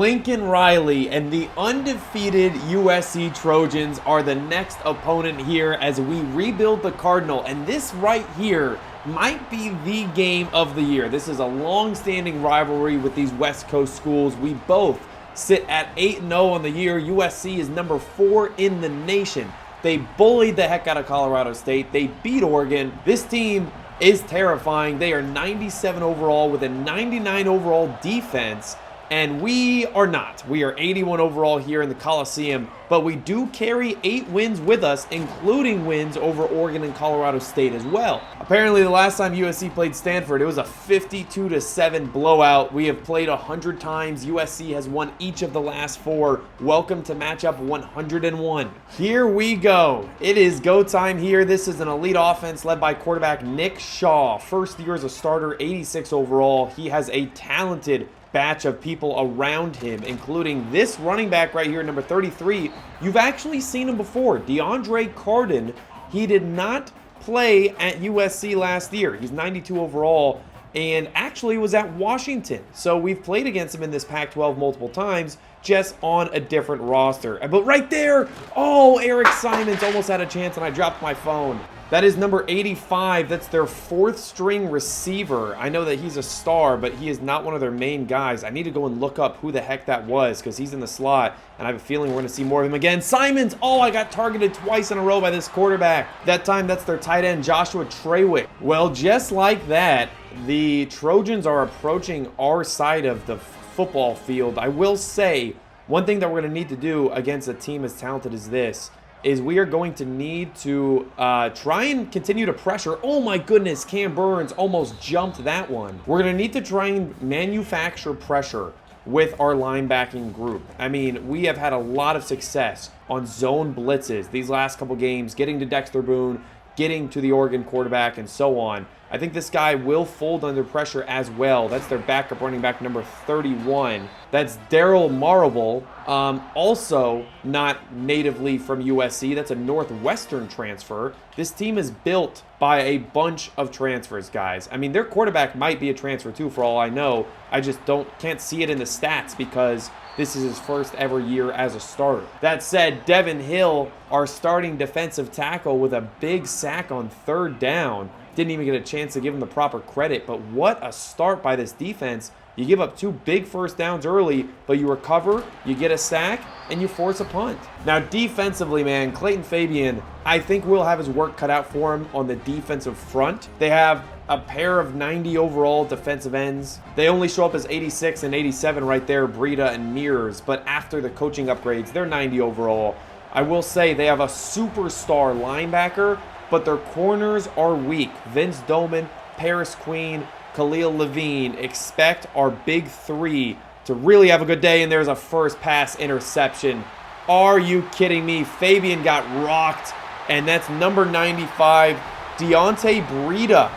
Lincoln Riley and the undefeated USC Trojans are the next opponent here as we rebuild the Cardinal. And this right here might be the game of the year. This is a long-standing rivalry with these West Coast schools. We both sit at 8-0 on the year. USC is number 4 in the nation. They bullied the heck out of Colorado State. They beat Oregon. This team is terrifying. They are 97 overall with a 99 overall defense. And we are not. We are 81 overall here in the Coliseum, but we do carry 8 wins with us, including wins over Oregon and Colorado State as well. Apparently, the last time USC played Stanford, it was a 52-7 blowout. We have played 100 times. USC has won each of the last 4. Welcome to matchup 101. Here we go. It is go time here. This is an elite offense led by quarterback Nick Shaw. First year as a starter, 86 overall. He has a talented batch of people around him, including this running back right here, number 33. You've actually seen him before, Cardinal. He did not play at USC last year. He's 92 overall and actually was at Washington. So we've played against him in this Pac-12 multiple times, just on a different roster. But right there, oh, Eric Simons almost had a chance and I dropped my phone. That is number 85. That's their 4th string receiver. I know that he's a star, but he is not one of their main guys. I need to go and look up who the heck that was because he's in the slot, and I have a feeling we're going to see more of him again. Simons! Oh, I got targeted twice in a row by this quarterback. That time, that's their tight end, Joshua Trawick. Well, just like that, the Trojans are approaching our side of the football field. I will say, one thing that we're going to need to do against a team as talented as this is we are going to need to try and continue to pressure. Oh my goodness, Cam Burns almost jumped that one. We're gonna need to try and manufacture pressure with our linebacking group. I mean, we have had a lot of success on zone blitzes these last couple games, getting to Dexter Boone, getting to the Oregon quarterback, and so on. I think this guy will fold under pressure as well. That's their backup running back, number 31. That's Daryl Marable, also not natively from USC. That's a Northwestern transfer. This team is built by a bunch of transfers, guys. I mean, their quarterback might be a transfer too, for all I know. I just can't see it in the stats because this is his first ever year as a starter. That said, Devin Hill, our starting defensive tackle, with a big sack on 3rd down. Didn't even get a chance to give him the proper credit, but what a start by this defense. You give up 2 big first downs early, but you recover, you get a sack, and you force a punt. Now, defensively, man, Clayton Fabian, I think will have his work cut out for him on the defensive front. They have a pair of 90 overall defensive ends. They only show up as 86 and 87 right there, Breida and Mears, but after the coaching upgrades, they're 90 overall. I will say they have a superstar linebacker, but their corners are weak. Vince Doman, Paris Queen, Khalil Levine. Expect our big 3 to really have a good day, and there's a first pass interception. Are you kidding me? Fabian got rocked, and that's number 95, Deontay Breida.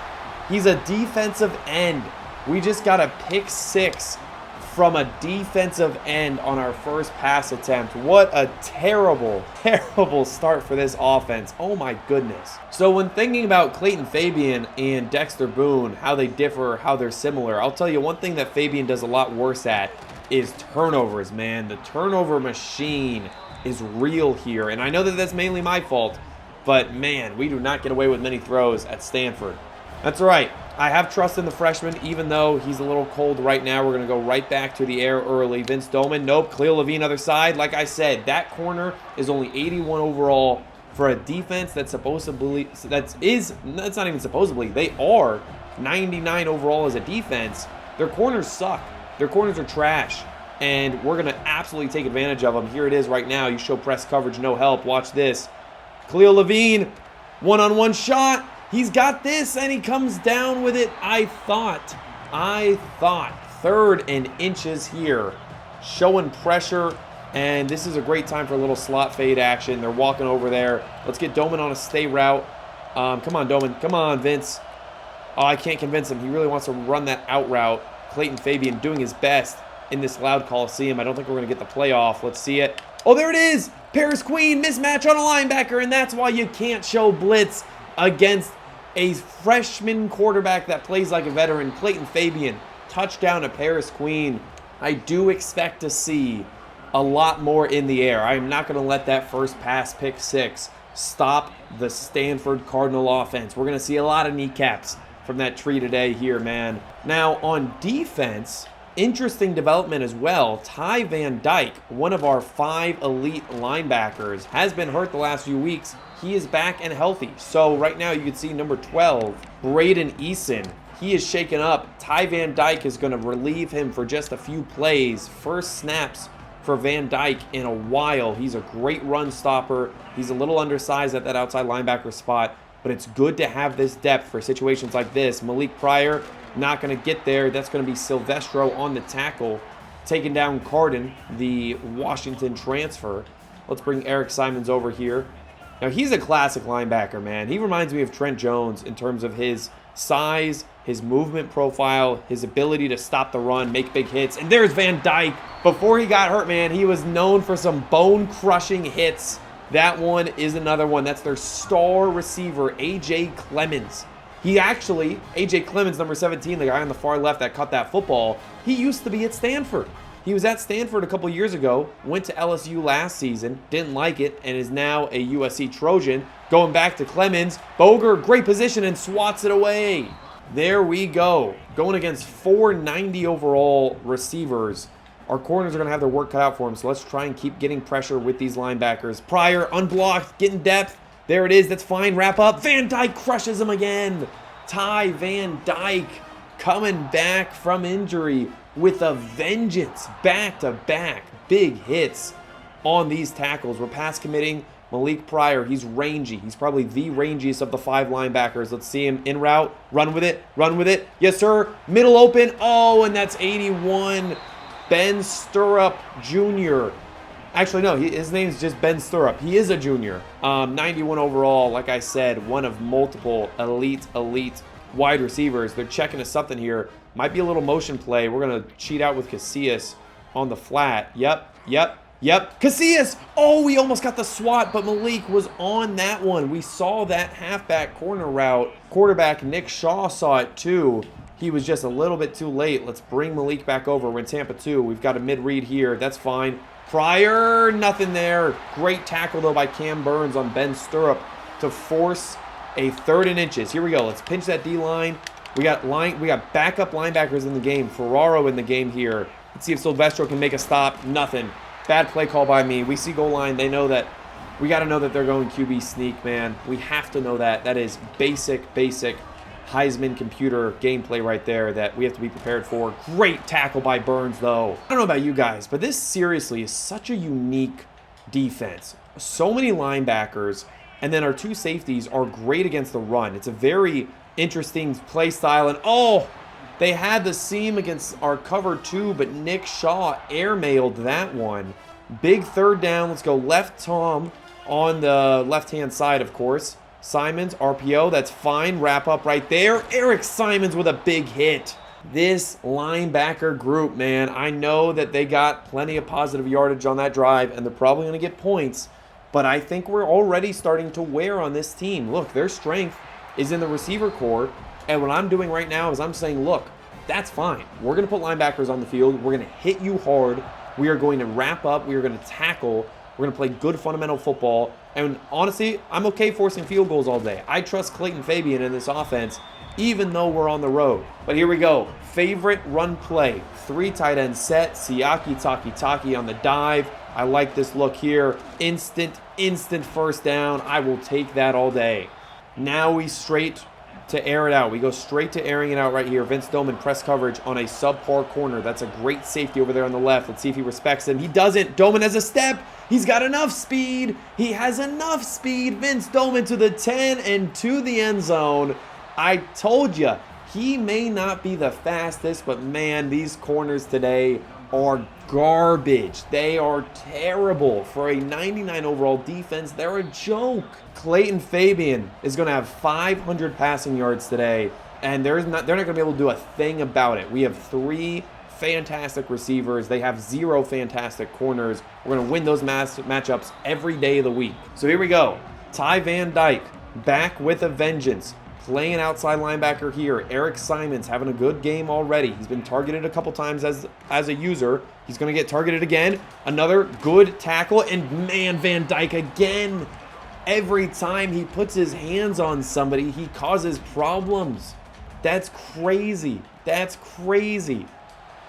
He's a defensive end. We just got a pick 6 from a defensive end on our first pass attempt. What a terrible, terrible start for this offense. Oh my goodness. So when thinking about Clayton Fabian and Dexter Boone, how they differ, how they're similar, I'll tell you one thing that Fabian does a lot worse at is turnovers, man. The turnover machine is real here. And I know that that's mainly my fault, but man, we do not get away with many throws at Stanford. That's right. I have trust in the freshman, even though he's a little cold right now. We're going to go right back to the air early. Vince Doman, nope. Khalil Levine, other side. Like I said, that corner is only 81 overall for a defense that's supposedly, that's not even supposedly, they are 99 overall as a defense. Their corners suck. Their corners are trash. And we're going to absolutely take advantage of them. Here it is right now. You show press coverage, no help. Watch this. Khalil Levine, one-on-one shot. He's got this, and he comes down with it. I thought. 3rd and inches here. Showing pressure, and this is a great time for a little slot fade action. They're walking over there. Let's get Doman on a stay route. Come on, Doman. Come on, Vince. Oh, I can't convince him. He really wants to run that out route. Clayton Fabian doing his best in this loud Coliseum. I don't think we're going to get the playoff. Let's see it. Oh, there it is. Paris Queen, mismatch on a linebacker, and that's why you can't show blitz against a freshman quarterback that plays like a veteran. Clayton Fabian, touchdown to Paris Queen. I do expect to see a lot more in the air. I am not going to let that first pass pick six stop the Stanford Cardinal offense. We're going to see a lot of kneecaps from that tree today here, man. Now, on defense, interesting development as well. Ty Van Dyke, one of our 5 elite linebackers, has been hurt the last few weeks. He is back and healthy. So right now you can see number 12, Braden Eason. He is shaken up. Ty Van Dyke is going to relieve him for just a few plays. First snaps for Van Dyke in a while. He's a great run stopper. He's a little undersized at that outside linebacker spot, but it's good to have this depth for situations like this. Malik Pryor not going to get there. That's going to be Silvestro on the tackle, taking down Cardinal, the Washington transfer. Let's bring Eric Simons over here. Now, he's a classic linebacker, man. He reminds me of Trent Jones in terms of his size, his movement profile, his ability to stop the run, make big hits. And there's Van Dyke. Before he got hurt, man, he was known for some bone-crushing hits. That one is another one. That's their star receiver, A.J. Clemens. He actually, A.J. Clemens, number 17, the guy on the far left that caught that football, he used to be at Stanford. He was at Stanford a couple years ago, went to LSU last season, didn't like it, and is now a USC Trojan. Going back to Clemens, Boger, great position, and swats it away. There we go. Going against 490 overall receivers. Our corners are going to have their work cut out for them, so let's try and keep getting pressure with these linebackers. Pryor, unblocked, getting depth. There it is. That's fine. Wrap up. Van Dyke crushes him again. Ty Van Dyke coming back from injury with a vengeance. Back-to-back big hits on these tackles. We're pass committing. Malik Pryor, he's rangy. He's probably the rangiest of the 5 linebackers. Let's see him en route. Run with it. Run with it. Yes, sir. Middle open. Oh, and that's 81. Ben Stirrup Jr. Actually, no, his name's just Ben Stirrup. He is a junior. 91 overall, like I said, one of multiple elite wide receivers. They're checking us something here. Might be a little motion play. We're going to cheat out with Casillas on the flat. Yep. Casillas! Oh, we almost got the swat, but Malik was on that one. We saw that halfback corner route. Quarterback Nick Shaw saw it too. He was just a little bit too late. Let's bring Malik back over. We're in Tampa 2. We've got a mid-read here. That's fine. Pryor, nothing there. Great tackle, though, by Cam Burns on Ben Stirrup to force a 3rd and inches. Here we go. Let's pinch that D-line. We got backup linebackers in the game. Ferraro in the game here. Let's see if Silvestro can make a stop. Nothing. Bad play call by me. We see goal line. They know that. We got to know that they're going QB sneak, man. We have to know that. That is basic Heisman computer gameplay right there that we have to be prepared for. Great tackle by Burns, though. I don't know about you guys, but this seriously is such a unique defense. So many linebackers, and then our 2 safeties are great against the run. It's a very interesting play style, and oh, they had the seam against our cover 2, but Nick Shaw airmailed that one. Big 3rd down. Let's go left Tom on the left-hand side, of course. Simons, RPO, that's fine. Wrap up right there. Eric Simons with a big hit. This linebacker group, man, I know that they got plenty of positive yardage on that drive, and they're probably going to get points, but I think we're already starting to wear on this team. Look, their strength is in the receiver core, and what I'm doing right now is I'm saying, look, that's fine. We're going to put linebackers on the field. We're going to hit you hard. We are going to wrap up. We are going to tackle. We're going to play good fundamental football. And honestly, I'm okay forcing field goals all day. I trust Clayton Fabian in this offense, even though we're on the road. But here we go. Favorite run play. 3 tight end set. Siaki Taki on the dive. I like this look here. Instant first down. I will take that all day. Now we straight to air it out. We go straight to airing it out right here. Vince Doman press coverage on a subpar corner. That's a great safety over there on the left. Let's see if he respects him. He doesn't. Doman has a step. He's got enough speed. He has enough speed. Vince Doman to the 10 and to the end zone. I told you, he may not be the fastest, but man, these corners today are garbage. They are terrible. For a 99 overall defense, they're a joke. Clayton Fabian is going to have 500 passing yards today, and they're not going to be able to do a thing about it. We have 3 fantastic receivers. They have 0 fantastic corners. We're going to win those matchups every day of the week. So here we go. Ty Van Dyke back with a vengeance. playing outside linebacker here. Eric Simons having a good game already. He's been targeted a couple times as a user. He's going to get targeted again. Another good tackle. And man, Van Dyke again. Every time he puts his hands on somebody, he causes problems. That's crazy. That's crazy.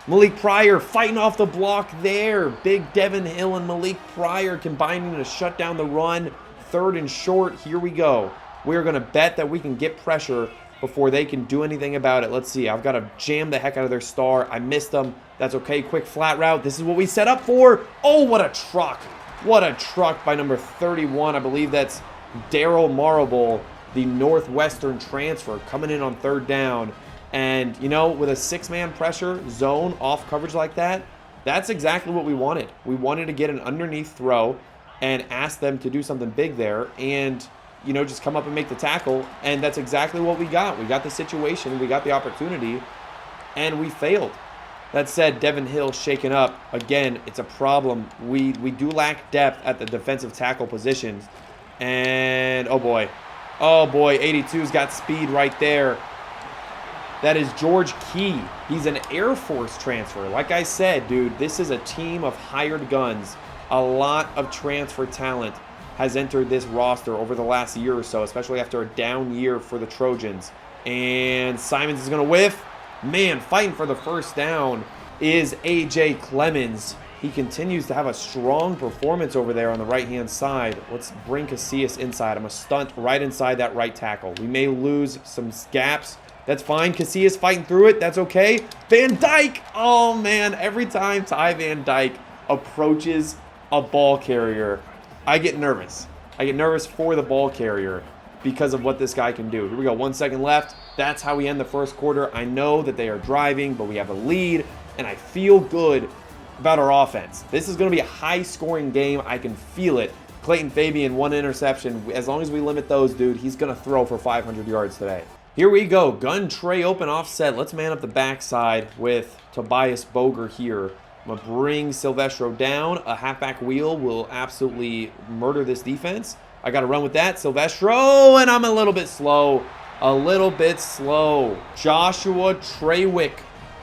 Malik Pryor fighting off the block there. Big Devin Hill and Malik Pryor combining to shut down the run. 3rd and short. Here we go. We're going to bet that we can get pressure before they can do anything about it. Let's see. I've got to jam the heck out of their star. I missed them. That's okay. Quick flat route. This is what we set up for. Oh, what a truck. What a truck by number 31. I believe that's Daryl Marable, the Northwestern transfer, coming in on 3rd down. And, you know, with a 6-man pressure zone off coverage like that, that's exactly what we wanted. We wanted to get an underneath throw and ask them to do something big there and, you know, just come up and make the tackle. And that's exactly what we got. We got the situation, we got the opportunity, and we failed. That said, Devin Hill shaken up. Again, it's a problem. We do lack depth at the defensive tackle positions. And, oh boy, 82's got speed right there. That is George Key. He's an Air Force transfer. Like I said, dude, this is a team of hired guns. A lot of transfer talent has entered this roster over the last year or so, especially after a down year for the Trojans. And Simons is going to whiff. Man, fighting for the 1st down is A.J. Clemens. He continues to have a strong performance over there on the right-hand side. Let's bring Casillas inside. I'm going to stunt right inside that right tackle. We may lose some gaps. That's fine. Casillas fighting through it. That's okay. Van Dyke. Oh, man. Every time Ty Van Dyke approaches a ball carrier, I get nervous. I get nervous for the ball carrier because of what this guy can do. Here we go. 1 second left. That's how we end the 1st quarter. I know that they are driving, but we have a lead, and I feel good about our offense. This is going to be a high-scoring game. I can feel it. Clayton Fabian, 1 interception. As long as we limit those, dude, he's going to throw for 500 yards today. Here we go. Gun tray open offset. Let's man up the backside with Tobias Boger here. I'm going to bring Silvestro down. A halfback wheel will absolutely murder this defense. I got to run with that. Silvestro, and I'm a little bit slow. Joshua Traywick,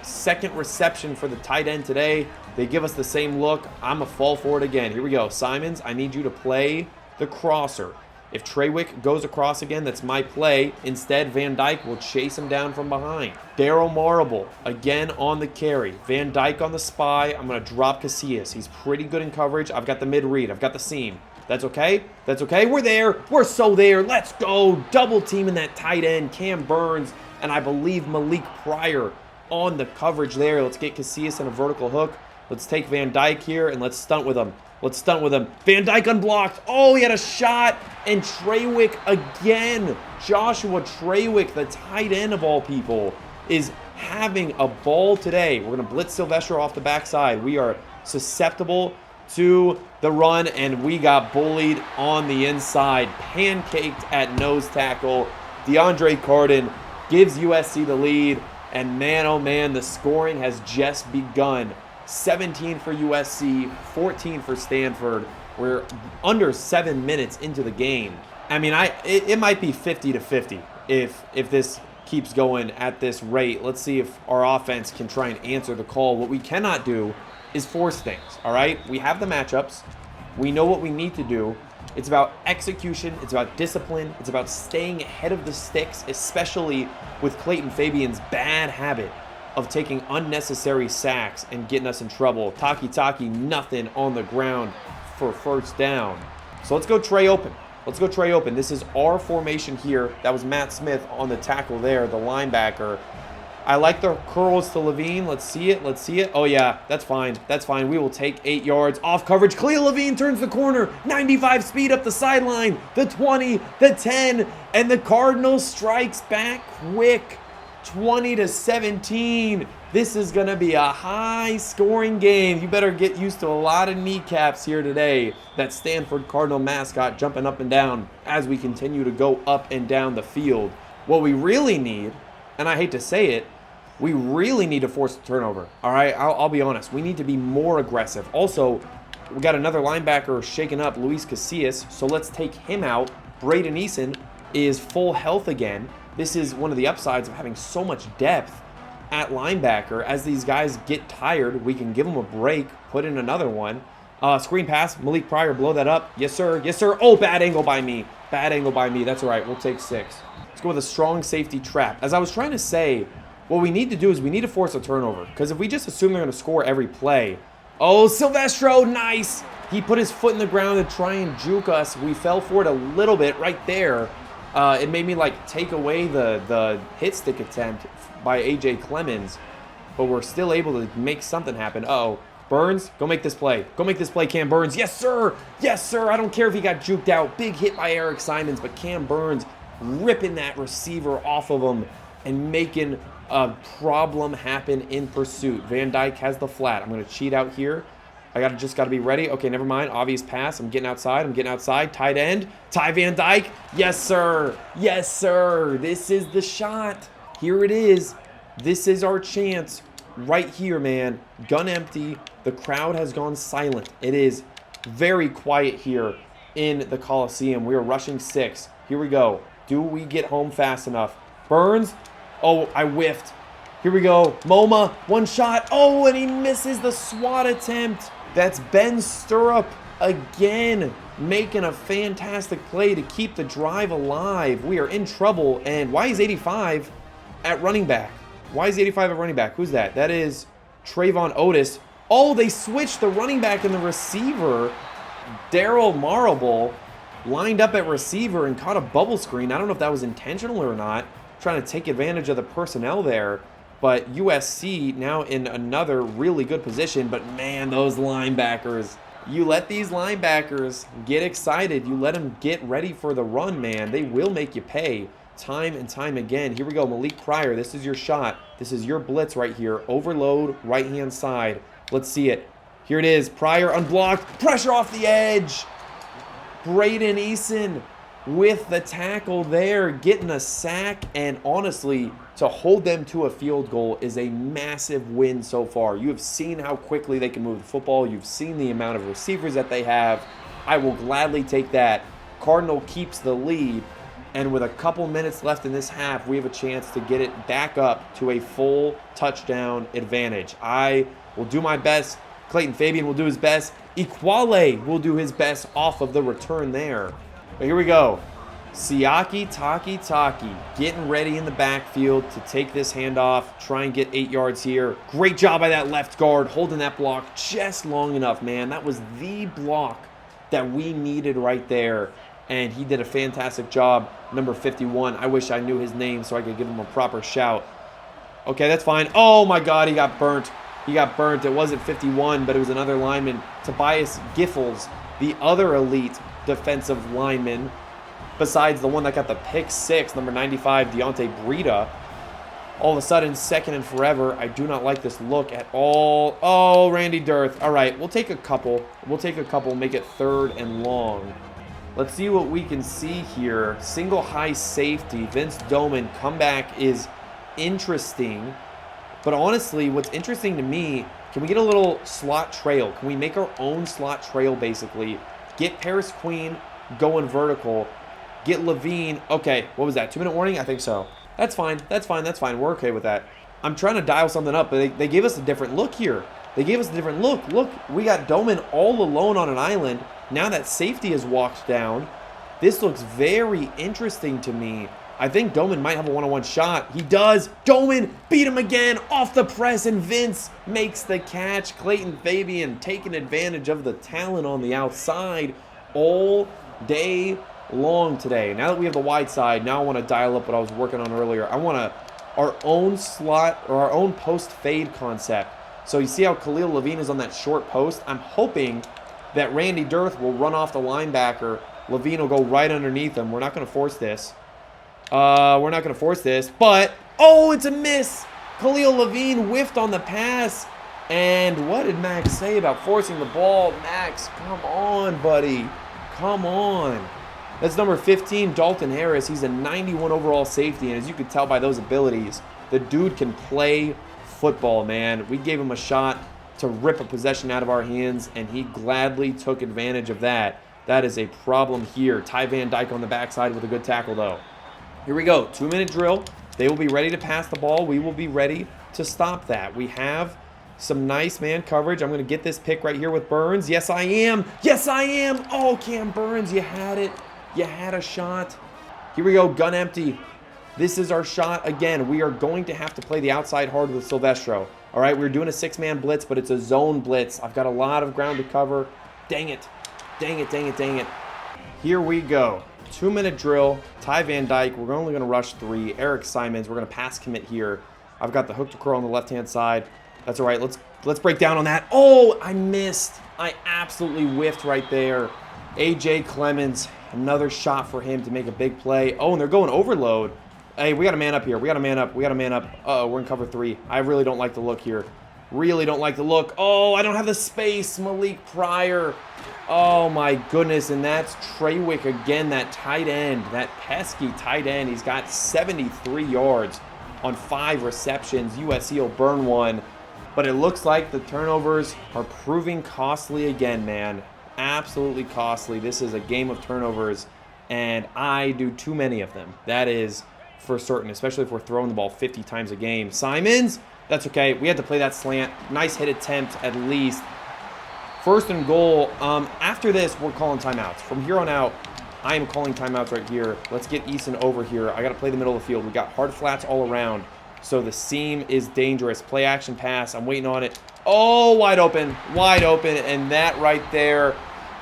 2nd reception for the tight end today. They give us the same look. I'm going to fall for it again. Here we go. Simons, I need you to play the crosser. If Traywick goes across again, that's my play. Instead, Van Dyke will chase him down from behind. Daryl Marable, again on the carry. Van Dyke on the spy. I'm going to drop Casillas. He's pretty good in coverage. I've got the mid-read. I've got the seam. That's okay. That's okay. We're there. We're so there. Let's go. Double teaming that tight end, Cam Burns, and I believe Malik Pryor on the coverage there. Let's get Casillas in a vertical hook. Let's take Van Dyke here, and let's stunt with him. Van Dyke unblocked. Oh, he had a shot. And Traywick again. Joshua Traywick, the tight end of all people, is having a ball today. We're going to blitz Silvestro off the backside. We are susceptible to the run, and we got bullied on the inside. Pancaked at nose tackle. DeAndre Cardinal gives USC the lead. And man, oh man, the scoring has just begun. 17 for USC, 14 for Stanford. We're under 7 minutes into the game. I mean, it might be 50-50 if this keeps going at this rate. Let's see if our offense can try and answer the call. What we cannot do is force things, all right? We have the matchups. We know what we need to do. It's about execution. It's about discipline. It's about staying ahead of the sticks, especially with Clayton Fabian's bad habit of taking unnecessary sacks and getting us in trouble. Taki, nothing on the ground for 1st down. So let's go tray open. This is our formation here. That was Matt Smith on the tackle there, the linebacker. I like the curls to Levine. Let's see it. Oh, yeah, that's fine. We will take 8 yards off coverage. Khalil Levine turns the corner. 95 speed up the sideline. The 20, the 10, and the Cardinal strikes back quick. 20-17. This is going to be a high-scoring game. You better get used to a lot of kneecaps here today. That Stanford Cardinal mascot jumping up and down as we continue to go up and down the field. What we really need, and I hate to say it, we really need to force a turnover. All right, I'll be honest. We need to be more aggressive. Also, we got another linebacker shaken up, Luis Casillas, so let's take him out. Braden Eason is full health again. this is one of the upsides of having so much depth at linebacker. As these guys get tired, we can give them a break, put in another one. Screen pass, Malik Pryor, blow that up. Yes, sir. Yes, sir. Oh, bad angle by me. Bad angle by me. That's all right. We'll take 6. Let's go with a strong safety trap. As I was trying to say, what we need to do is we need to force a turnover. Because if we just assume they're going to score every play. Oh, Silvestro, nice. He put his foot in the ground to try and juke us. We fell for it a little bit right there. It made me like take away the hit stick attempt by A.J. Clemens. But we're still able to make something happen. Uh-oh. Burns, go make this play. Go make this play, Cam Burns. Yes, sir. Yes, sir. I don't care if he got juked out. Big hit by Eric Simons, but Cam Burns ripping that receiver off of him and making a problem happen in pursuit. Van Dyke has the flat. I'm going to cheat out here. I just got to be ready. Okay, never mind. Obvious pass. I'm getting outside. I'm getting outside. Tight end. Ty Van Dyke. Yes, sir. Yes, sir. This is the shot. Here it is. This is our chance. Right here, man. Gun empty. The crowd has gone silent. It is very quiet here in the Coliseum. We are rushing 6. Here we go. Do we get home fast enough? Burns. Oh, I whiffed. Here we go. MoMA. One shot. Oh, and he misses the SWAT attempt. That's Ben Stirrup again, making a fantastic play to keep the drive alive. We are in trouble. And why is 85 at running back? Why is 85 at running back? Who's that? That is Trayvon Otis. Oh, they switched the running back and the receiver. Daryl Marable lined up at receiver and caught a bubble screen. I don't know if that was intentional or not. Trying to take advantage of the personnel there. But USC now in another really good position. But man, those linebackers. You let these linebackers get excited. You let them get ready for the run, man. They will make you pay. Time and time again. Here we go, Malik Pryor. This is your shot. This is your blitz right here. Overload, right-hand side. Let's see it. Here it is. Pryor unblocked. Pressure off the edge. Braden Eason with the tackle there, getting a sack. And honestly, to hold them to a field goal is a massive win so far. You have seen how quickly they can move the football. You've seen the amount of receivers that they have. I will gladly take that. Cardinal keeps the lead. And with a couple minutes left in this half, we have a chance to get it back up to a full touchdown advantage. I will do my best. Clayton Fabian will do his best. Iquale will do his best off of the return there. But here we go. Siaki Taki getting ready in the backfield to take this handoff, try and get 8 yards here. Great job by that left guard, holding that block just long enough, man. That was the block that we needed right there. And he did a fantastic job. Number 51. I wish I knew his name so I could give him a proper shout. Okay, that's fine. Oh my God, he got burnt. He got burnt. It wasn't 51, but it was another lineman. Tobias Giffels, the other elite defensive lineman, besides the one that got the pick 6, number 95, Deontay Breida. All of a sudden, second and forever. I do not like this look at all. Oh, Randy Dirth. All right, we'll take a couple. We'll take a couple, make it 3rd and long. Let's see what we can see here. Single high safety. Vince Doman comeback is interesting. But honestly, what's interesting to me, can we get a little slot trail? Can we make our own slot trail, basically? Get Paris Queen going vertical. Get Levine. Okay, what was that? 2-minute warning? I think so. That's fine. That's fine. That's fine. We're okay with that. I'm trying to dial something up, but they gave us a different look here. They gave us a different look. Look, we got Doman all alone on an island. Now that safety has walked down, this looks very interesting to me. I think Doman might have a one-on-one shot. He does. Doman beat him again off the press, and Vince makes the catch. Clayton Fabian taking advantage of the talent on the outside all day long today. Now that we have the wide side, now I want to dial up what I was working on earlier. I want our own slot or our own post fade concept. So you see how Khalil Levine is on that short post? I'm hoping that Randy Dirth will run off the linebacker. Levine will go right underneath him. We're not going to force this. But, oh, it's a miss. Khalil Levine whiffed on the pass. And what did Max say about forcing the ball? Max, come on, buddy. Come on. That's number 15, Dalton Harris. He's a 91 overall safety, and as you can tell by those abilities, the dude can play football, man. We gave him a shot to rip a possession out of our hands, and he gladly took advantage of that. That is a problem here. Ty Van Dyke on the backside with a good tackle, though. Here we go. 2-minute drill. They will be ready to pass the ball. We will be ready to stop that. We have some nice man coverage. I'm going to get this pick right here with Burns. Yes, I am. Yes, I am. Oh, Cam Burns, you had it. You had a shot. Here we go. Gun empty. This is our shot again. We are going to have to play the outside hard with Silvestro. All right, we're doing a 6-man blitz, but it's a zone blitz. I've got a lot of ground to cover. Dang it. Dang it, dang it, dang it. Here we go. 2-minute drill. Ty Van Dyke. We're only going to rush 3. Eric Simons. We're going to pass commit here. I've got the hook to curl on the left-hand side. That's all right. Let's break down on that. Oh, I missed. I absolutely whiffed right there. A.J. Clemens. Another shot for him to make a big play. Oh, and they're going overload. Hey, we got to man up here. We got to man up. We got to man up. Uh-oh, we're in cover 3. I really don't like the look here. Really don't like the look. Oh, I don't have the space. Malik Pryor. Oh, my goodness. And that's Treywick again, that tight end, that pesky tight end. He's got 73 yards on 5 receptions. USC will burn one. But it looks like the turnovers are proving costly again, man. Absolutely costly. This is a game of turnovers, and I do too many of them. That is for certain, especially if we're throwing the ball 50 times a game. Simons, that's okay. We had to play that slant. Nice hit attempt at least. 1st and goal. After this, we're calling timeouts. From here on out, I am calling timeouts right here. Let's get Easton over here. I got to play the middle of the field. We got hard flats all around, so the seam is dangerous. Play action pass. I'm waiting on it. Oh, wide open, and that right there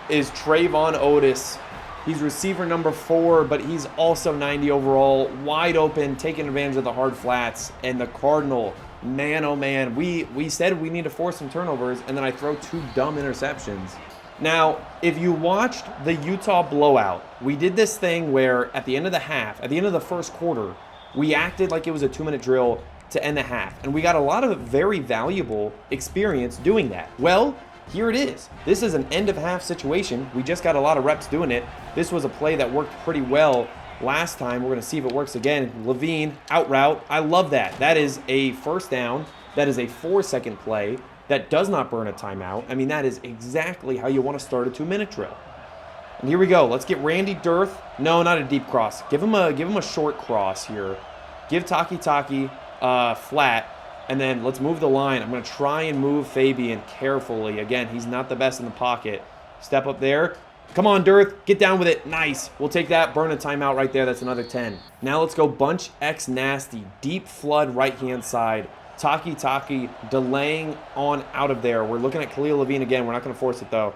is Trayvon Otis. He's receiver number 4, but he's also 90 overall. Wide open, taking advantage of the hard flats. And the Cardinal, man, oh man, we said we need to force some turnovers, and then I throw 2 dumb interceptions. Now, if you watched the Utah blowout, we did this thing where at the end of the half, at the end of the first quarter, we acted like it was a 2-minute drill to end the half. And we got a lot of very valuable experience doing that. Well, here it is. This is an end of half situation. We just got a lot of reps doing it. This was a play that worked pretty well last time. We're going to see if it works again. Levine, out route. I love that. That is a first down. That is a 4-second play that does not burn a timeout. I mean, that is exactly how you want to start a 2-minute drill. And here we go. Let's get Randy Dirth. No, not a deep cross. Give him a short cross here. Give Taki flat. And then let's move the line. I'm going to try and move Fabian carefully. Again, he's not the best in the pocket. Step up there. Come on, Dirth. Get down with it. Nice. We'll take that. Burn a timeout right there. That's another 10. Now let's go bunch X nasty. Deep flood right-hand side. Taki delaying on out of there. We're looking at Khalil Levine again. We're not going to force it, though.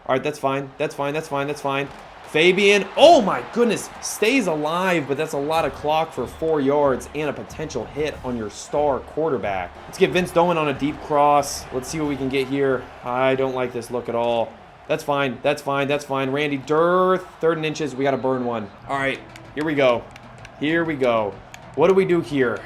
All right, that's fine. That's fine. Fabian, oh my goodness, stays alive, but that's a lot of clock for 4 yards and a potential hit on your star quarterback. Let's get Vince Dolan on a deep cross. Let's see what we can get here. I don't like this look at all. That's fine. Randy Dirth, 3rd and inches. We got to burn one. All right, here we go. What do we do here?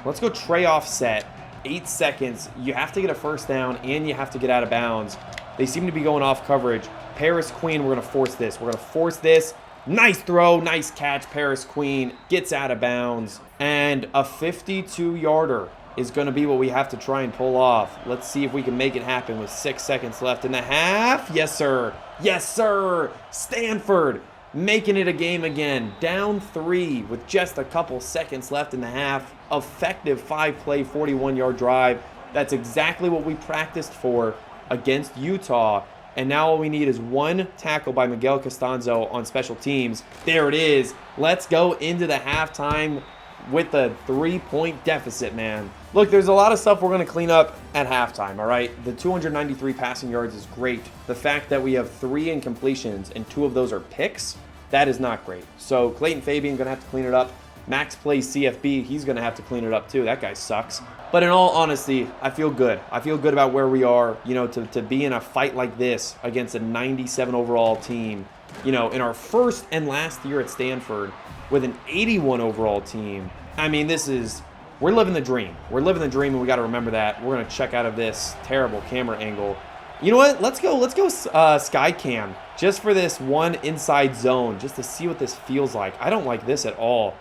Let's go Trey offset. 8 seconds. You have to get a first down, and you have to get out of bounds. They seem to be going off coverage. Paris Queen, we're going to force this. Nice throw, nice catch. Paris Queen gets out of bounds. And a 52-yarder is going to be what we have to try and pull off. Let's see if we can make it happen with 6 seconds left in the half. Yes, sir. Stanford making it a game again. Down 3 with just a couple seconds left in the half. Effective 5-play, 41-yard drive. That's exactly what we practiced for against Utah. And now all we need is 1 tackle by Miguel Costanzo on special teams. There it is. Let's go into the halftime with a 3-point deficit, man. Look, there's a lot of stuff we're going to clean up at halftime, all right? The 293 passing yards is great. The fact that we have 3 incompletions and 2 of those are picks, that is not great. So Clayton Fabian going to have to clean it up. Max plays CFB. He's going to have to clean it up too. That guy sucks. But in all honesty, I feel good. I feel good about where we are, to be in a fight like this against a 97 overall team, in our first and last year at Stanford with an 81 overall team. I mean, we're living the dream. And we got to remember that. We're going to check out of this terrible camera angle. You know what? Let's go sky cam just for this one inside zone, just to see what this feels like. I don't like this at all.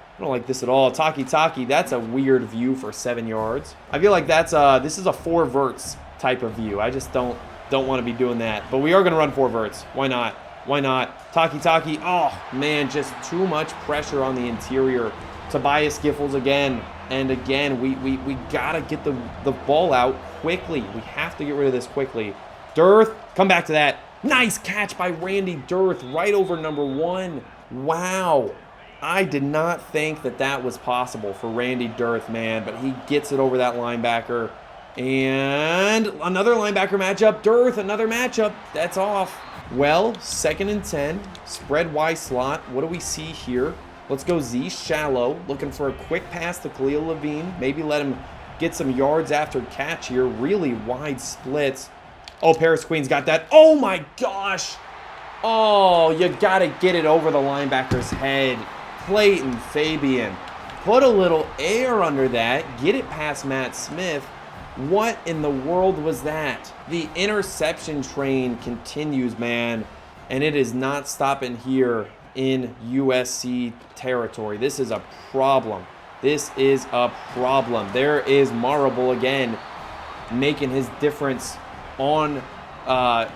Taki, that's a weird view for 7 yards. I feel like this is a 4 verts type of view. I just don't want to be doing that. But we are going to run 4 verts. Why not? Why not? Taki. Oh, man, just too much pressure on the interior. Tobias Giffels again. And again, we got to get the ball out quickly. We have to get rid of this quickly. Dearth, come back to that. Nice catch by Randy Dearth right over number 1. Wow. I did not think that was possible for Randy Dearth, man. But he gets it over that linebacker. And another linebacker matchup. Dearth, another matchup. That's off. Well, 2nd and 10. Spread Y slot. What do we see here? Let's go Z shallow. Looking for a quick pass to Khalil Levine. Maybe let him get some yards after catch here. Really wide splits. Oh, Paris Queen's got that. Oh, my gosh. Oh, you got to get it over the linebacker's head. Clayton Fabian. Put a little air under that. Get it past Matt Smith. What in the world was that? The interception train continues, man. And it is not stopping here in USC territory. This is a problem. This is a problem. There is Marable again making his difference on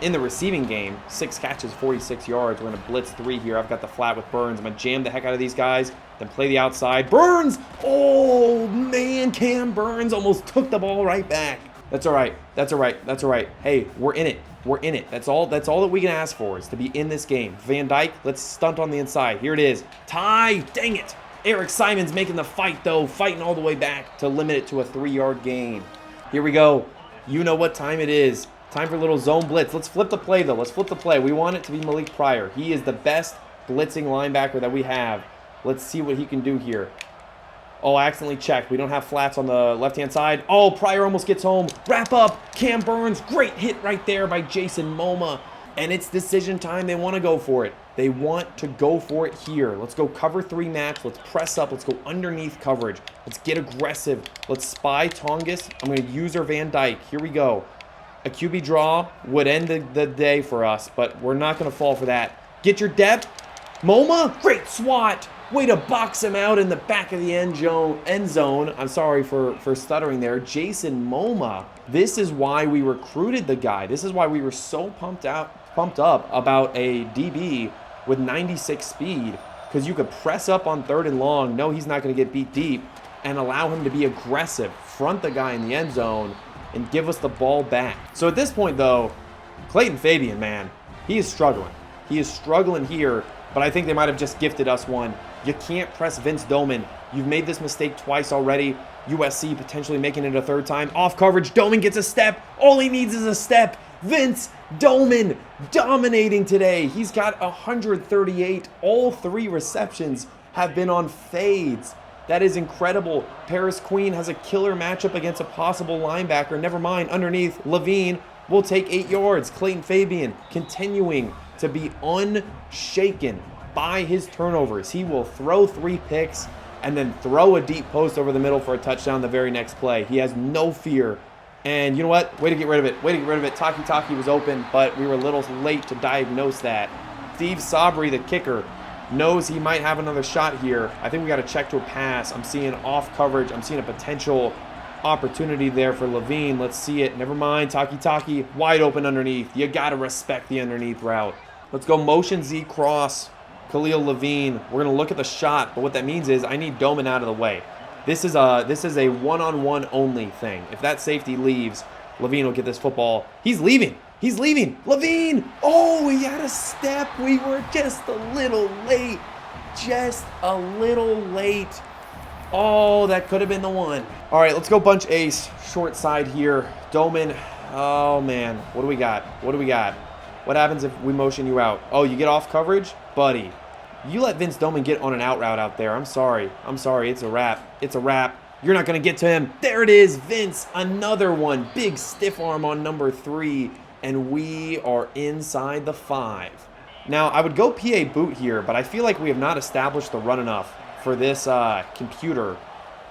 in the receiving game. 6 catches, 46 yards. We're going to blitz 3 here. I've got the flat with Burns. I'm going to jam the heck out of these guys, then play the outside. Burns! Oh, man, Cam Burns almost took the ball right back. That's all right. That's all right. That's all right. Hey, we're in it. We're in it. That's all that we can ask for is to be in this game. Van Dyke, let's stunt on the inside. Here it is. Tie. Dang it. Eric Simons making the fight, though. Fighting all the way back to limit it to a 3-yard gain. Here we go. You know what time it is. Time for a little zone blitz. Let's flip the play, though. Let's flip the play. We want it to be Malik Pryor. He is the best blitzing linebacker that we have. Let's see what he can do here. Oh, I accidentally checked. We don't have flats on the left-hand side. Oh, Pryor almost gets home. Wrap up. Cam Burns. Great hit right there by Jason Moma. And it's decision time. They want to go for it. They want to go for it here. Let's go cover 3 match. Let's press up. Let's go underneath coverage. Let's get aggressive. Let's spy Tongas. I'm going to use our Van Dyke. Here we go. A QB draw would end the day for us, but we're not going to fall for that. Get your depth. Moma. Great swat. Way to box him out in the back of the end zone. I'm sorry for stuttering there. Jason Moma. This is why we recruited the guy. This is why we were so pumped up about a DB with 96 speed, because you could press up on 3rd and long, know he's not going to get beat deep, and allow him to be aggressive, front the guy in the end zone, and give us the ball back. So at this point, though, Clayton Fabian, man, he is struggling. He is struggling here, but I think they might have just gifted us one. You can't press Vince Doman. You've made this mistake twice already. USC potentially making it a 3rd time. Off coverage, Doman gets a step. All he needs is a step. Vince Doman dominating today. He's got 138. All 3 receptions have been on fades. That is incredible. Paris Queen has a killer matchup against a possible linebacker. Never mind, underneath, Levine will take 8 yards. Clayton Fabian continuing to be unshaken by his turnovers. He will throw 3 picks and then throw a deep post over the middle for a touchdown the very next play. He has no fear. And you know what? Way to get rid of it. Way to get rid of it. Taki was open, but we were a little late to diagnose that. Steve Sabri, the kicker, knows he might have another shot here. I think we got to check to a pass. I'm seeing off coverage. I'm seeing a potential opportunity there for Levine. Let's see it. Never mind. Taki wide open underneath. You got to respect the underneath route. Let's go motion Z cross. Khalil Levine. We're going to look at the shot, but what that means is I need Doman out of the way. This is a one-on-one only thing. If that safety leaves, Levine will get this football. He's leaving. He's leaving. Levine. Oh, he had a step. We were just a little late. Just a little late. Oh, that could have been the one. All right, let's go bunch ace. Short side here. Doman. Oh, man. What do we got? What do we got? What happens if we motion you out? Oh, you get off coverage? Buddy, you let Vince Doman get on an out route out there. I'm sorry. I'm sorry. It's a wrap. It's a wrap. You're not going to get to him. There it is, Vince. Another one. Big stiff arm on number 3. And we are inside the 5. Now, I would go PA boot here, but I feel like we have not established the run enough for this computer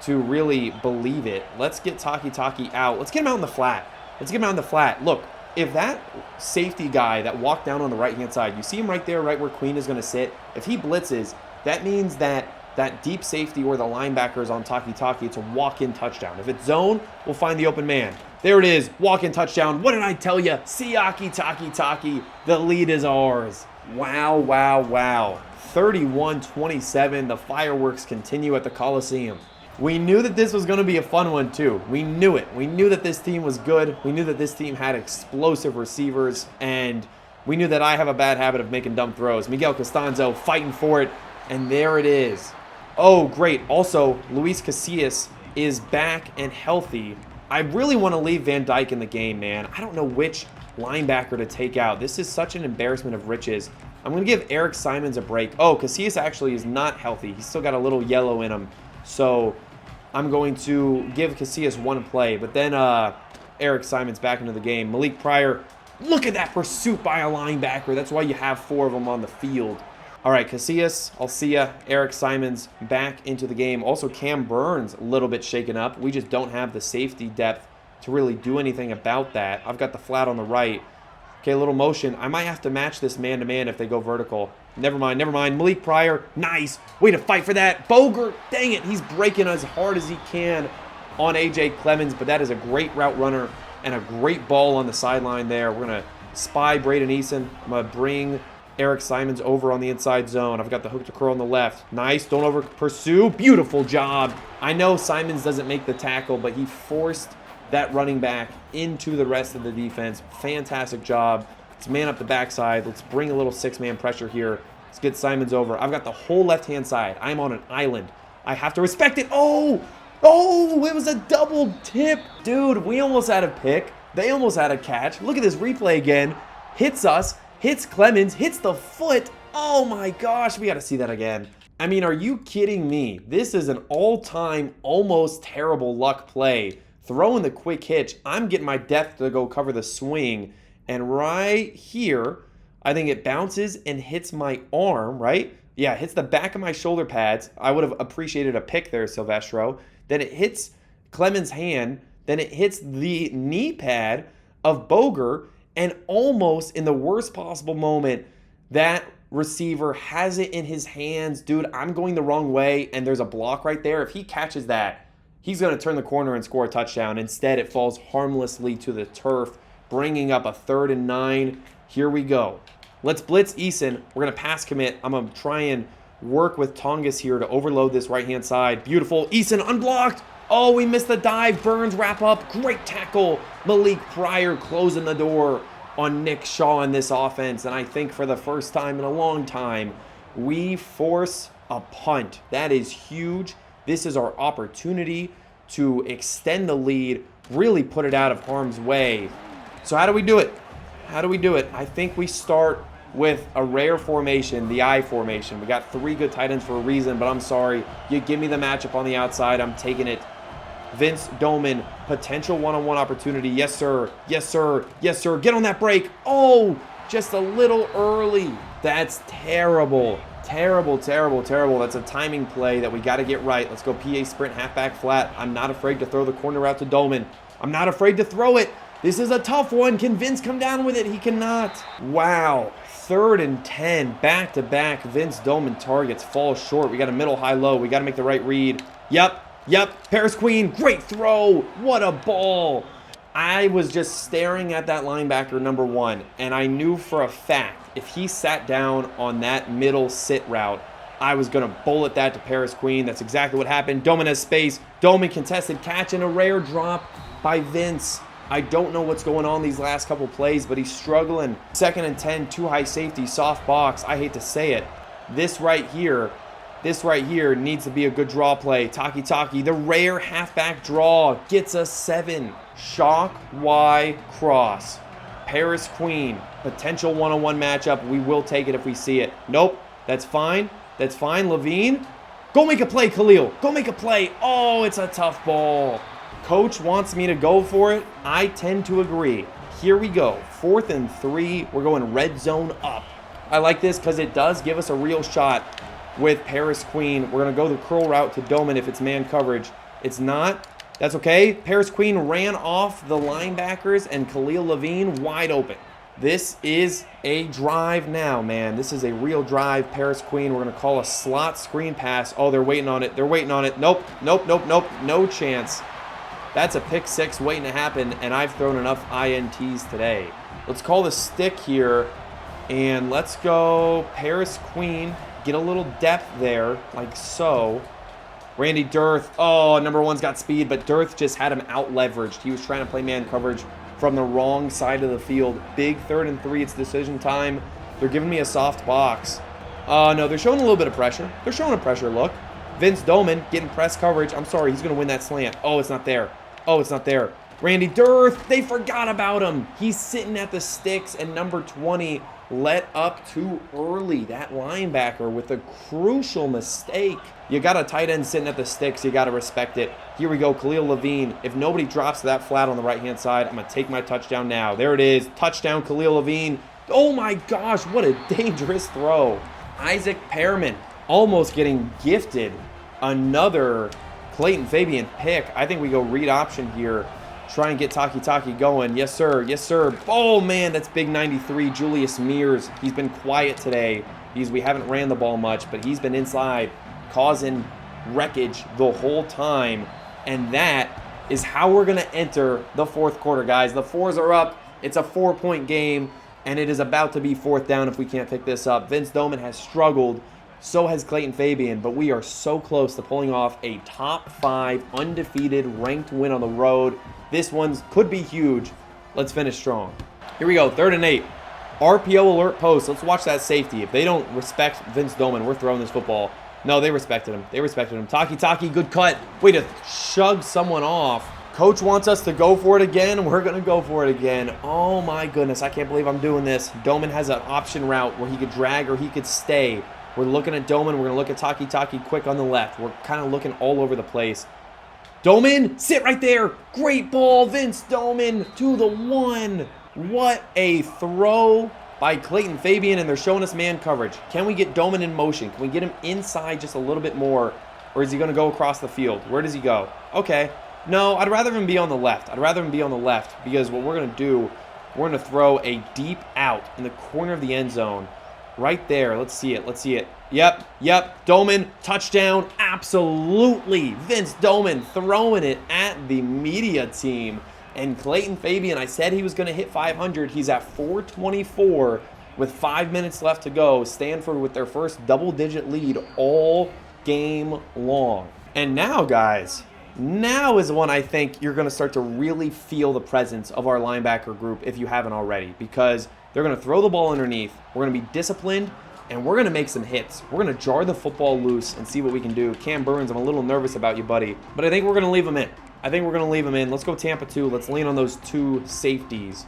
to really believe it. Let's get Taki out. Let's get him out in the flat. Let's get him out in the flat. Look, if that safety guy that walked down on the right-hand side, you see him right there, right where Queen is going to sit, if he blitzes, that means that that deep safety or the linebackers on Taki. It's a walk-in touchdown. If it's zone, we'll find the open man. There it is, walk-in touchdown. What did I tell you? Siaki Taki. The lead is ours. Wow, wow, wow. 31-27. The fireworks continue at the Coliseum. We knew that this was going to be a fun one too. We knew it. We knew that this team was good. We knew that this team had explosive receivers, and we knew that I have a bad habit of making dumb throws. Miguel Costanzo fighting for it, and there it is. Oh, great. Also, Luis Casillas is back and healthy. I really want to leave Van Dyke in the game, man. I don't know which linebacker to take out. This is such an embarrassment of riches. I'm going to give Eric Simons a break. Oh, Casillas actually is not healthy. He's still got a little yellow in him. So I'm going to give Casillas one play. But then Eric Simons back into the game. Malik Pryor, look at that pursuit by a linebacker. That's why you have 4 of them on the field. All right, Casillas, I'll see ya. Eric Simons back into the game. Also, Cam Burns a little bit shaken up. We just don't have the safety depth to really do anything about that. I've got the flat on the right. Okay, a little motion. I might have to match this man-to-man if they go vertical. Never mind. Malik Pryor, nice. Way to fight for that. Boger, dang it. He's breaking as hard as he can on A.J. Clemens, but that is a great route runner and a great ball on the sideline there. We're going to spy Braden Eason. I'm going to bring Eric Simons over on the inside zone. I've got the hook to curl on the left. Nice. Don't over pursue. Beautiful job. I know Simons doesn't make the tackle, but he forced that running back into the rest of the defense. Fantastic job. Let's man up the backside. Let's bring a little 6-man pressure here. Let's get Simons over. I've got the whole left-hand side. I'm on an island. I have to respect it. Oh, it was a double tip. Dude, we almost had a pick. They almost had a catch. Look at this replay again. Hits us. Hits Clemens. Hits the foot. Oh my gosh. We got to see that again. I mean, are you kidding me? This is an all-time, almost terrible luck play. Throwing the quick hitch. I'm getting my depth to go cover the swing. And right here, I think it bounces and hits my arm, right? Yeah, it hits the back of my shoulder pads. I would have appreciated a pick there, Silvestro. Then it hits Clemens' hand. Then it hits the knee pad of Boger. And almost in the worst possible moment, that receiver has it in his hands. Dude, I'm going the wrong way, and there's a block right there. If he catches that, he's going to turn the corner and score a touchdown. Instead, it falls harmlessly to the turf, bringing up a 3rd and 9. Here we go. Let's blitz Eason. We're going to pass commit. I'm going to try and work with Tongas here to overload this right-hand side. Beautiful. Eason unblocked. Oh, we missed the dive. Burns wrap up. Great tackle. Malik Pryor closing the door on Nick Shaw in this offense. And I think for the first time in a long time, we force a punt. That is huge. This is our opportunity to extend the lead, really put it out of harm's way. So how do we do it? I think we start with a rare formation, the I formation. We got 3 good tight ends for a reason, but I'm sorry. You give me the matchup on the outside, I'm taking it. Vince Doman, potential one-on-one opportunity. Yes, sir. Get on that break. Oh, just a little early. That's terrible. That's a timing play that we got to get right. Let's go PA sprint, halfback flat. I'm not afraid to throw the corner route to Doman. I'm not afraid to throw it. This is a tough one. Can Vince come down with it? He cannot. Wow. 3rd and 10. Back-to-back. Vince Doman targets fall short. We got a middle, high, low. We got to make the right read. Yep. Paris Queen. Great throw. What a ball. I was just staring at that linebacker, number 1, and I knew for a fact if he sat down on that middle sit route, I was going to bullet that to Paris Queen. That's exactly what happened. Doman has space. Doman contested catch and a rare drop by Vince. I don't know what's going on these last couple plays, but he's struggling. 2nd and 10, too high safety, soft box. I hate to say it. This right here needs to be a good draw play. Taki, the rare halfback draw gets us 7. Shock Y cross. Paris Queen, potential one-on-one matchup. We will take it if we see it. Nope, that's fine. Levine, go make a play, Khalil. Go make a play. Oh, it's a tough ball. Coach wants me to go for it. I tend to agree. Here we go. 4th and 3. We're going red zone up. I like this because it does give us a real shot with Paris Queen. We're going to go the curl route to Doman if it's man coverage. It's not. That's okay. Paris Queen ran off the linebackers and Khalil Levine wide open. This is a drive now, man. This is a real drive. Paris Queen, we're going to call a slot screen pass. Oh, they're waiting on it. They're waiting on it. Nope, nope, nope, nope. No chance. That's a pick six waiting to happen, and I've thrown enough INTs today. Let's call the stick here, and let's go Paris Queen. Get a little depth there, like so. Randy Dirth. Oh, number one's got speed, but Dirth just had him out-leveraged. He was trying to play man coverage from the wrong side of the field. Big 3rd and 3. It's decision time. They're giving me a soft box. No, they're showing a little bit of pressure. They're showing a pressure look. Vince Doman getting press coverage. I'm sorry, he's going to win that slant. Oh, it's not there. Oh, it's not there. Randy Dirth, they forgot about him. He's sitting at the sticks, and number 20 let up too early. That linebacker with a crucial mistake. You got a tight end sitting at the sticks. You got to respect it. Here we go, Khalil Levine. If nobody drops that flat on the right-hand side, I'm going to take my touchdown now. There it is. Touchdown, Khalil Levine. Oh, my gosh, what a dangerous throw. Isaac Pearman almost getting gifted another Clayton Fabian pick. I think we go read option here. Try and get Taki going. Yes, sir. Yes, sir. Oh, man, that's big 93. Julius Mears. He's been quiet today. We haven't ran the ball much, but he's been inside causing wreckage the whole time. And that is how we're going to enter the fourth quarter, guys. The fours are up. It's a 4-point game, and it is about to be fourth down if we can't pick this up. Vince Doman has struggled. So has Clayton Fabian, but we are so close to pulling off a top 5 undefeated ranked win on the road. This one could be huge. Let's finish strong. Here we go, 3rd and 8. RPO alert post. Let's watch that safety. If they don't respect Vince Doman, we're throwing this football. No, they respected him. They respected him. Taki, good cut. Way to shug someone off. Coach wants us to go for it again. We're going to go for it again. Oh, my goodness. I can't believe I'm doing this. Doman has an option route where he could drag or he could stay. We're looking at Doman. We're going to look at Taki quick on the left. We're kind of looking all over the place. Doman, sit right there. Great ball, Vince Doman to the 1. What a throw by Clayton Fabian, and they're showing us man coverage. Can we get Doman in motion? Can we get him inside just a little bit more, or is he going to go across the field? Where does he go? Okay. No, I'd rather him be on the left. I'd rather him be on the left because what we're going to do, we're going to throw a deep out in the corner of the end zone. Right there. Let's see it. Let's see it. Yep. Doman, touchdown. Absolutely. Vince Doman throwing it at the media team. And Clayton Fabian, I said he was going to hit 500. He's at 424 with 5 minutes left to go. Stanford with their first double-digit lead all game long. And now, guys, now is when I think you're going to start to really feel the presence of our linebacker group if you haven't already, because they're going to throw the ball underneath. We're going to be disciplined, and we're going to make some hits. We're going to jar the football loose and see what we can do. Cam Burns, I'm a little nervous about you, buddy, but I think we're going to leave him in. Let's go Tampa 2. Let's lean on those 2 safeties.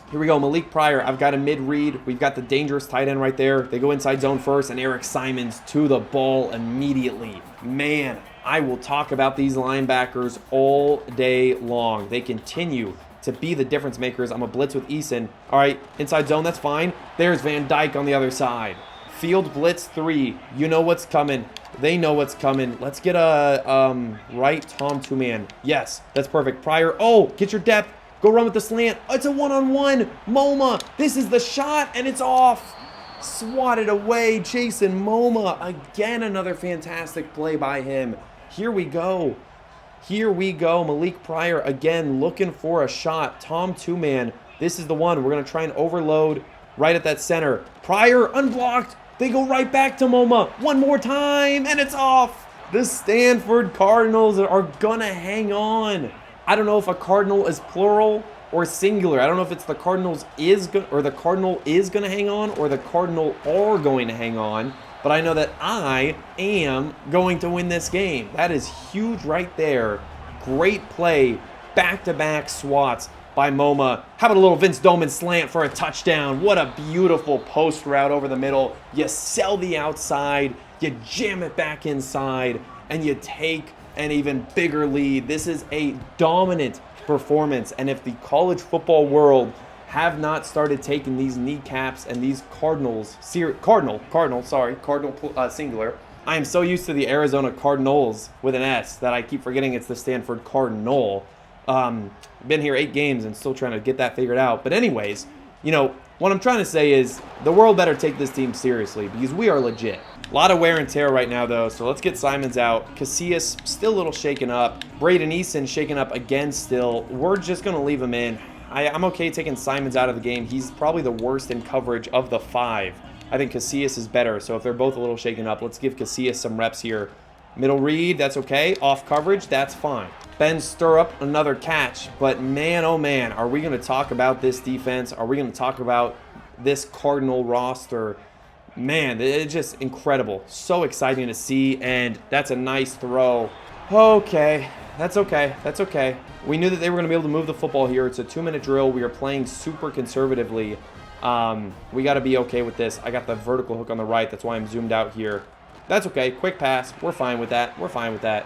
Here we go, Malik Pryor. I've got a mid-read. We've got the dangerous tight end right there. They go inside zone first, and Eric Simons to the ball immediately. Man, I will talk about these linebackers all day long. They continue to be the difference makers. I'm a blitz with Eason. All right, inside zone, that's fine. There's Van Dyke on the other side. Field blitz 3. You know what's coming. They know what's coming. Let's get a right Tom two-man. Yes, that's perfect. Pryor. Oh, get your depth. Go run with the slant. Oh, it's a one-on-one. MoMA. This is the shot, and it's off. Swatted away. Jason MoMA. Again, another fantastic play by him. Here we go. Malik Pryor again looking for a shot. Tom two-man. This is the one. We're going to try and overload right at that center. Pryor unblocked. They go right back to MoMA. One more time, and it's off. The Stanford Cardinals are going to hang on. I don't know if a Cardinal is plural or singular. I don't know if it's the Cardinal is going to hang on or the Cardinal are going to hang on. But I know that I am going to win this game. That is huge right there. Great play. Back-to-back swats by MoMA. How about a little Vince Doman slant for a touchdown? What a beautiful post route over the middle. You sell the outside, you jam it back inside, and you take an even bigger lead. This is a dominant performance, and if the college football world have not started taking these kneecaps and these Cardinal singular. I am so used to the Arizona Cardinals with an S that I keep forgetting it's the Stanford Cardinal. Been here 8 games and still trying to get that figured out. But anyways, You know, what I'm trying to say is the world better take this team seriously because we are legit. A lot of wear and tear right now, though, so let's get Simons out. Casillas still a little shaken up. Braden Eason shaken up again still. We're just going to leave him in. I'm okay taking Simons out of the game. He's probably the worst in coverage of the 5. I think Casillas is better, so if they're both a little shaken up, let's give Casillas some reps here. Middle read, that's okay. Off coverage, that's fine. Ben Stirrup, another catch. But man, oh man, are we going to talk about this defense? Are we going to talk about this Cardinal roster? Man, it's just incredible. So exciting to see, and that's a nice throw. Okay, that's okay. That's okay. We knew that they were going to be able to move the football here. It's a 2-minute drill. We are playing super conservatively. We got to be okay with this. I got the vertical hook on the right. That's why I'm zoomed out here. That's okay. Quick pass. We're fine with that. We're fine with that.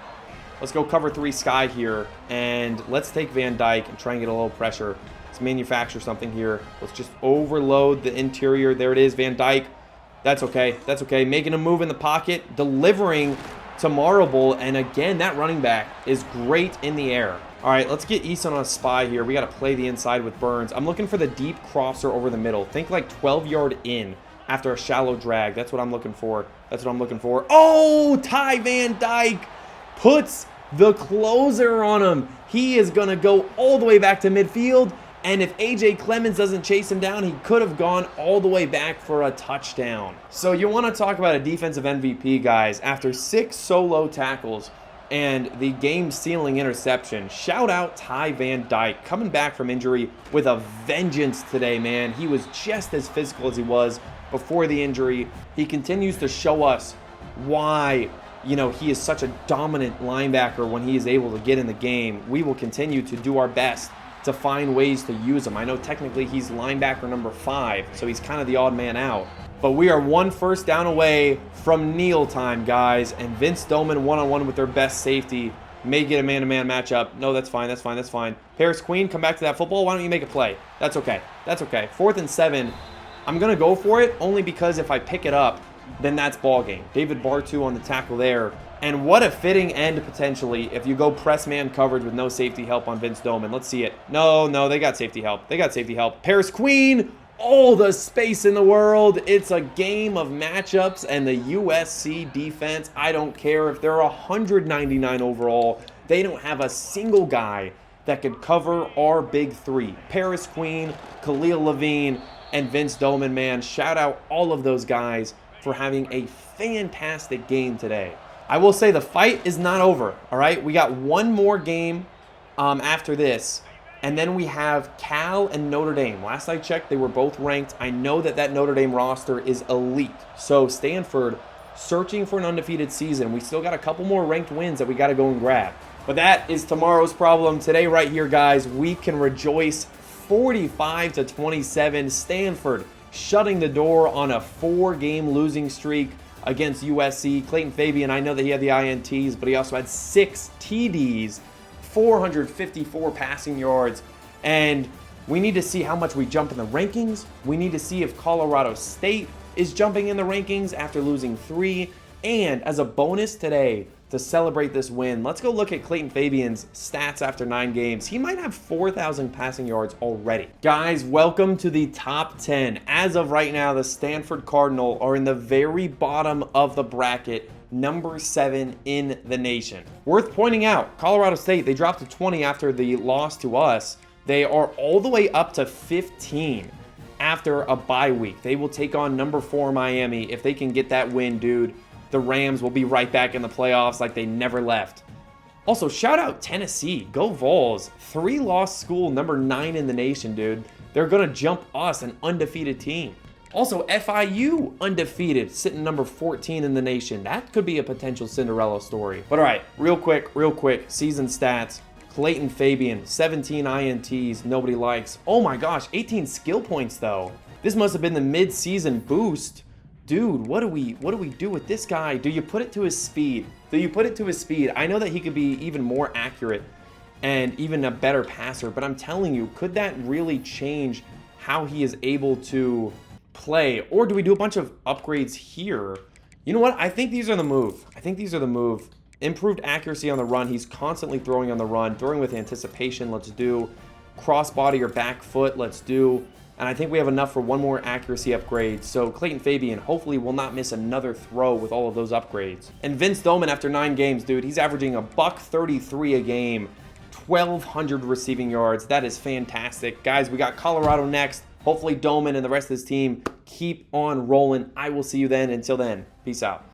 Let's go cover 3 sky here, and let's take Van Dyke and try and get a little pressure. Let's manufacture something here. Let's just overload the interior. There it is, Van Dyke. That's okay. That's okay. Making a move in the pocket, delivering to Marable, and again, that running back is great in the air. All right, let's get Eason on a spy here. We got to play the inside with Burns. I'm looking for the deep crosser over the middle. Think like 12-yard in after a shallow drag. That's what I'm looking for. That's what I'm looking for. Oh, Ty Van Dyke puts the closer on him. He is going to go all the way back to midfield. And if A.J. Clemens doesn't chase him down, he could have gone all the way back for a touchdown. So you want to talk about a defensive MVP, guys. After 6 solo tackles and the game-sealing interception, shout out Ty Van Dyke coming back from injury with a vengeance today, man. He was just as physical as he was before the injury. He continues to show us why, you know, he is such a dominant linebacker when he is able to get in the game. We will continue to do our best to find ways to use him. I know technically he's linebacker number 5, so he's kind of the odd man out. But we are 1 first down away from kneel time, guys. And Vince Doman one-on-one with their best safety. May get a man-to-man matchup. No, that's fine, that's fine, that's fine. Paris Queen, come back to that football. Why don't you make a play? That's okay, that's okay. 4th and 7. I'm going to go for it only because if I pick it up, then that's ball game. David Bartu on the tackle there. And what a fitting end, potentially, if you go press man coverage with no safety help on Vince Doman. Let's see it. No, they got safety help. They got safety help. Paris Queen, all the space in the world. It's a game of matchups, and the USC defense, I don't care if they're 199 overall. They don't have a single guy that could cover our big 3. Paris Queen, Khalil Levine, and Vince Doman, man. Shout out all of those guys for having a fantastic game today. I will say the fight is not over, all right? We got one more game after this, and then we have Cal and Notre Dame. Last I checked, they were both ranked. I know that that Notre Dame roster is elite. So Stanford searching for an undefeated season. We still got a couple more ranked wins that we got to go and grab. But that is tomorrow's problem. Today right here, guys, we can rejoice. 45-27, Stanford shutting the door on a 4-game losing streak against USC. Clayton Fabian, I know that he had the INTs, but he also had 6 TDs, 454 passing yards, and we need to see how much we jump in the rankings. We need to see if Colorado State is jumping in the rankings after losing 3, and as a bonus today, to celebrate this win, let's go look at Clayton Fabian's stats after 9 games. He might have 4,000 passing yards already. Guys, welcome to the top 10. As of right now, the Stanford Cardinal are in the very bottom of the bracket, number 7 in the nation. Worth pointing out, Colorado State, they dropped to 20 after the loss to us. They are all the way up to 15 after a bye week. They will take on number 4 Miami. If they can get that win, dude, the Rams will be right back in the playoffs like they never left. Also, shout out Tennessee. Go Vols. 3-loss school, number 9 in the nation, dude. They're going to jump us, an undefeated team. Also, FIU undefeated, sitting number 14 in the nation. That could be a potential Cinderella story. But all right, real quick, season stats. Clayton Fabian, 17 INTs, nobody likes. Oh my gosh, 18 skill points though. This must have been the mid-season boost. Dude, what do we do with this guy? Do you put it to his speed? I know that he could be even more accurate and even a better passer, but I'm telling you, could that really change how he is able to play? Or do we do a bunch of upgrades here? You know what? I think these are the move. Improved accuracy on the run. He's constantly throwing on the run, throwing with anticipation. Let's do crossbody or back foot. Let's do And I think we have enough for one more accuracy upgrade. So Clayton Fabian hopefully will not miss another throw with all of those upgrades. And Vince Doman, after 9 games, dude, he's averaging a $133 a game, 1,200 receiving yards. That is fantastic. Guys, we got Colorado next. Hopefully Doman and the rest of his team keep on rolling. I will see you then. Until then, peace out.